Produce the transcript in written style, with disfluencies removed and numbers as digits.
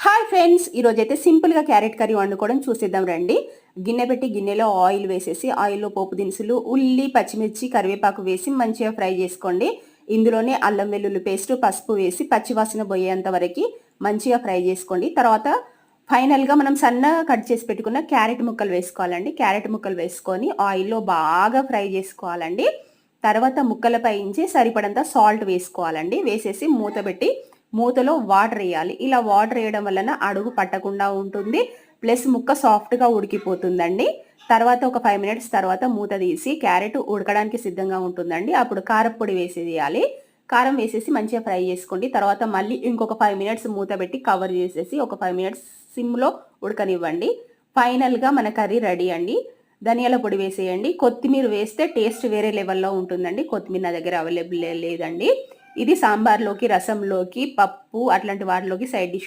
Hi friends, ఈరోజైతే సింపుల్గా carrot curry వండుకోవడం చూసేద్దాం రండి. గిన్నె పెట్టి గిన్నెలో ఆయిల్ వేసేసి ఆయిల్లో పోపు దినుసులు, ఉల్లి, పచ్చిమిర్చి, కరివేపాకు వేసి మంచిగా ఫ్రై చేసుకోండి. ఇందులోనే అల్లం వెల్లుల్లి పేస్ట్, పసుపు వేసి పచ్చివాసన పోయేంత వరకు మంచిగా ఫ్రై చేసుకోండి. తర్వాత ఫైనల్గా మనం సన్నగా కట్ చేసి పెట్టుకున్న క్యారెట్ ముక్కలు వేసుకోవాలండి. క్యారెట్ ముక్కలు వేసుకొని ఆయిల్లో బాగా ఫ్రై చేసుకోవాలండి. తర్వాత ముక్కలపై ఇంచి సరిపడంత సాల్ట్ వేసుకోవాలండి. వేసేసి మూత పెట్టి మూతలో వాటర్ వేయాలి. ఇలా వాటర్ వేయడం వలన అడుగు పట్టకుండా ఉంటుంది, ప్లస్ ముక్క సాఫ్ట్గా ఉడికిపోతుందండి. తర్వాత ఒక 5 మినిట్స్ తర్వాత మూత తీసి క్యారెట్ ఉడకడానికి సిద్ధంగా ఉంటుందండి. అప్పుడు కారప్పొడి వేసేయాలి. కారం వేసేసి మంచిగా ఫ్రై చేసుకోండి. తర్వాత మళ్ళీ ఇంకొక 5 మినిట్స్ మూత పెట్టి కవర్ చేసేసి ఒక 5 మినిట్స్ సిమ్లో ఉడకనివ్వండి. ఫైనల్గా మన కర్రీ రెడీ అండి. ధనియాల పొడి వేసేయండి. కొత్తిమీర వేస్తే టేస్ట్ వేరే లెవెల్లో ఉంటుందండి. కొత్తిమీర నా దగ్గర అవైలబుల్ లేదండి. ఇది సాంబార్లోకి, రసంలోకి, పప్పు అట్లాంటి వాటిలోకి సైడ్ డిష్